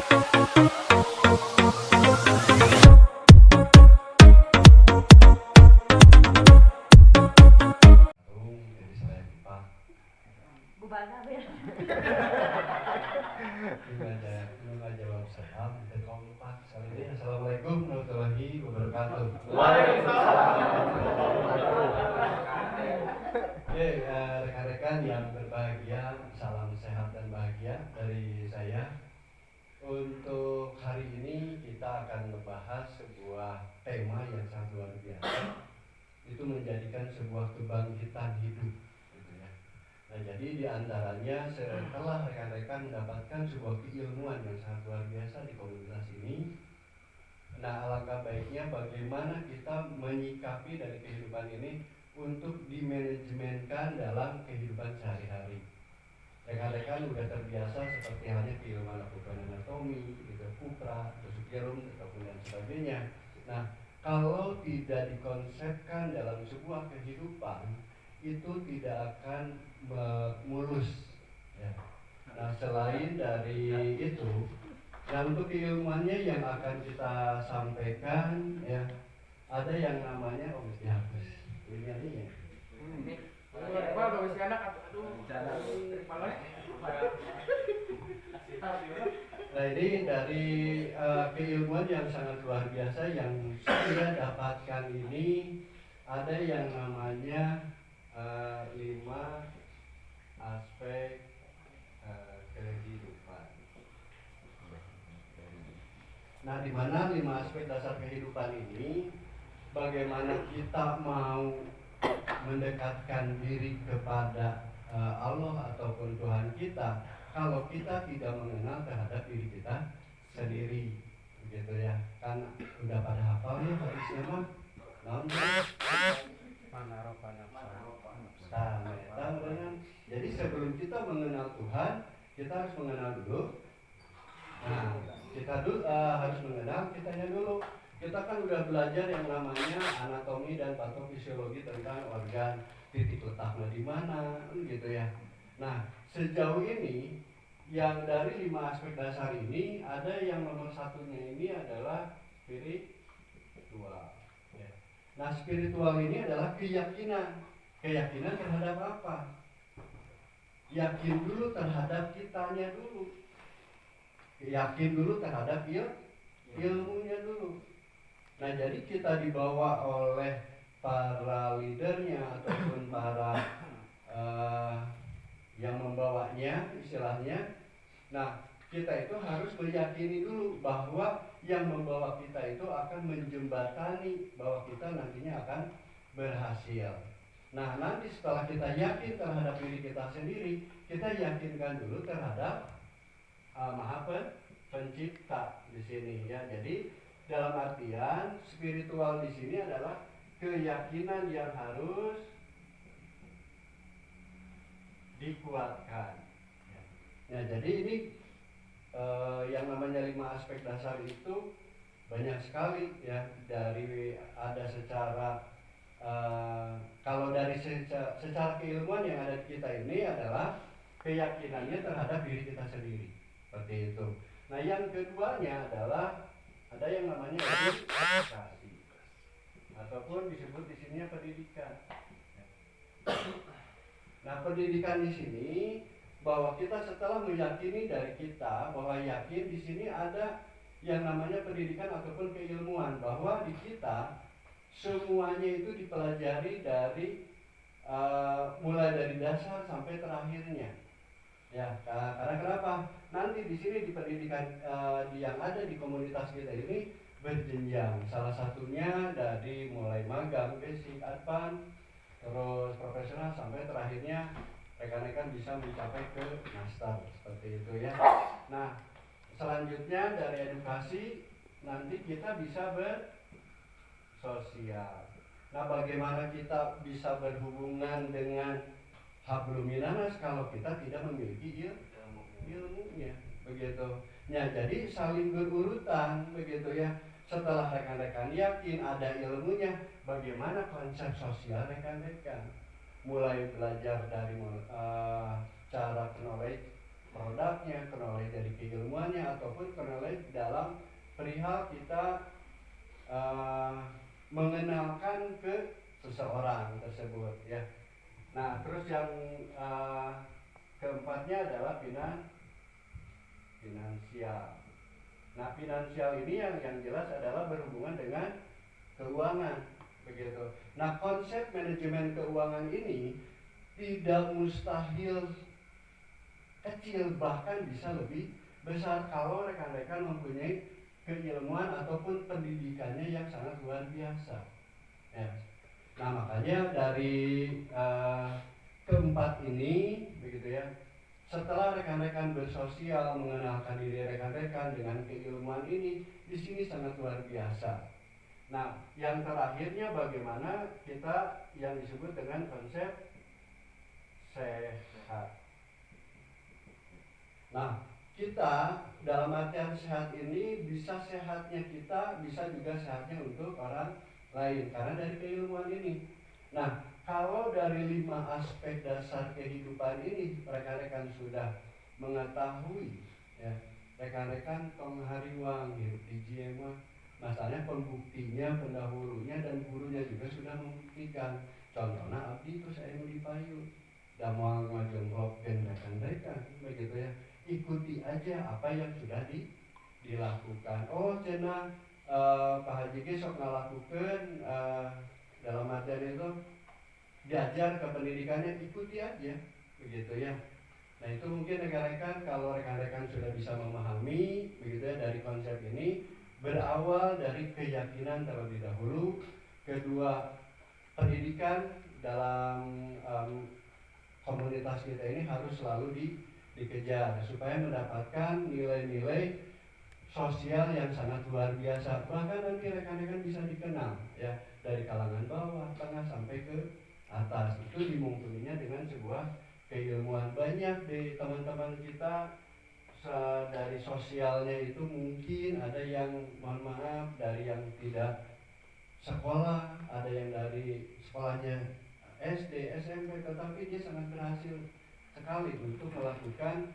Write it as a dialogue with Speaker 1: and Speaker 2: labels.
Speaker 1: Assalamualaikum warahmatullahi wabarakatuh. Oke, rekan-rekan yang berbahagia, salam sehat dan bahagia dari saya. Untuk hari ini kita akan membahas sebuah tema yang sangat luar biasa. Itu menjadikan sebuah kebangkitan hidup, gitu ya. Nah, jadi di antaranya setelah rekan-rekan mendapatkan sebuah keilmuan yang sangat luar biasa di komunitas ini, nah alangkah baiknya bagaimana kita menyikapi dari kehidupan ini untuk dimanajemenkan dalam kehidupan sehari-hari. Rekan-rekan sudah terbiasa seperti halnya keilmuan lakukan anatomi, kupra, tusuk jarum, ataupun dan sebagainya. Nah, kalau tidak dikonsepkan dalam sebuah kehidupan, itu tidak akan mulus. Ya. Nah, selain dari itu, nah untuk keilmuannya yang akan kita sampaikan, ya ada yang namanya dihapus. Ini ya. Nah ini dari keilmuan yang sangat luar biasa yang saya dapatkan ini, ada yang namanya 5 aspek kehidupan. Nah di mana 5 aspek dasar kehidupan ini, bagaimana kita mau mendekatkan diri kepada Allah ataupun Tuhan kita kalau kita tidak mengenal terhadap diri kita sendiri, begitu ya. Kan udah pada hafal nih hadisnya mah. Jadi sebelum kita mengenal Tuhan, kita harus mengenal dulu. Nah, kita harus mengenal kitanya dulu. Kita kan udah belajar yang namanya anatomi dan patofisiologi tentang organ, titik letaknya di mana, gitu ya. Nah, sejauh ini yang dari 5 aspek dasar ini, ada yang nomor satunya ini adalah spiritual. Ya. Nah, spiritual ini adalah keyakinan. Keyakinan terhadap apa? Yakin dulu terhadap kitanya dulu. Yakin dulu terhadap ilmunya dulu. Nah, jadi kita dibawa oleh para leadernya ataupun para yang membawanya, istilahnya. Nah, kita itu harus meyakini dulu bahwa yang membawa kita itu akan menjembatani bahwa kita nantinya akan berhasil. Nah, nanti setelah kita yakin terhadap diri kita sendiri, kita yakinkan dulu terhadap Maha Pencipta di sini ya. Jadi dalam artian spiritual di sini adalah keyakinan yang harus dikuatkan. Nah, jadi ini yang namanya 5 aspek dasar itu banyak sekali ya. Dari ada secara kalau dari secara keilmuan yang ada di kita ini adalah keyakinannya terhadap diri kita sendiri, seperti itu. Nah, yang keduanya adalah ada yang namanya edukasi ataupun disebut di sini pendidikan. Nah, pendidikan di sini bahwa kita setelah meyakini dari kita bahwa yakin di sini ada yang namanya pendidikan ataupun keilmuan, bahwa di kita semuanya itu dipelajari dari mulai dari dasar sampai terakhirnya. Ya, karena kenapa? Nanti di sini di pendidikan yang ada di komunitas kita ini berjenjang. Salah satunya dari mulai magang, basic, advance, terus profesional sampai terakhirnya rekan-rekan bisa mencapai ke master, seperti itu ya. Nah, selanjutnya dari edukasi nanti kita bisa bersosial. Nah, bagaimana kita bisa berhubungan dengan hablum minanas kalau kita tidak memiliki ilmunya, begitu. Ya, jadi saling berurutan, begitu ya. Setelah rekan-rekan yakin ada ilmunya, bagaimana konsep sosial rekan-rekan? Mulai belajar dari cara knowledge produknya, knowledge dari keilmuannya, ataupun knowledge dalam perihal kita mengenalkan ke seseorang tersebut ya. Nah, terus yang keempatnya adalah finansial. Nah, finansial ini yang jelas adalah berhubungan dengan keuangan, begitu. Nah, konsep manajemen keuangan ini tidak mustahil kecil, bahkan bisa lebih besar kalau rekan-rekan mempunyai keilmuan ataupun pendidikannya yang sangat luar biasa. Ya. Nah, makanya dari keempat ini, begitu ya. Setelah rekan-rekan bersosial, mengenalkan diri rekan-rekan dengan keilmuan ini, di sini sangat luar biasa. Nah, yang terakhirnya bagaimana kita yang disebut dengan konsep sehat. Nah, kita dalam artian sehat ini bisa sehatnya kita, bisa juga sehatnya untuk orang lain karena dari keilmuan ini. Nah, kalau dari 5 aspek dasar kehidupan ini rekan-rekan sudah mengetahui ya, rekan-rekan tong hariwang hidup di jiwa, masalahnya pembuktinya, pendahulunya dan gurunya juga sudah membuktikan. Contohnya abdi itu saya dipayu dan mau ngajengklopkeun rekan-rekan begitu ya. Ikuti aja apa yang sudah dilakukan. Oh cenah Pak Haji ge sok ngalakukeun dalam artian itu diajar ke pendidikannya, ikuti aja begitu ya. Nah, itu mungkin rekan-rekan kalau rekan-rekan sudah bisa memahami begitu ya dari konsep ini, berawal dari keyakinan terlebih dahulu, kedua pendidikan dalam komunitas kita ini harus selalu dikejar supaya mendapatkan nilai-nilai sosial yang sangat luar biasa. Bahkan nanti rekan-rekan bisa dikenal ya dari kalangan bawah, tengah sampai ke atas. Itu dimungkininya dengan sebuah keilmuan. Banyak di teman-teman kita dari sosialnya itu mungkin ada yang mohon maaf dari yang tidak sekolah, ada yang dari sekolahnya SD, SMP, tetapi dia sangat berhasil sekali untuk melakukan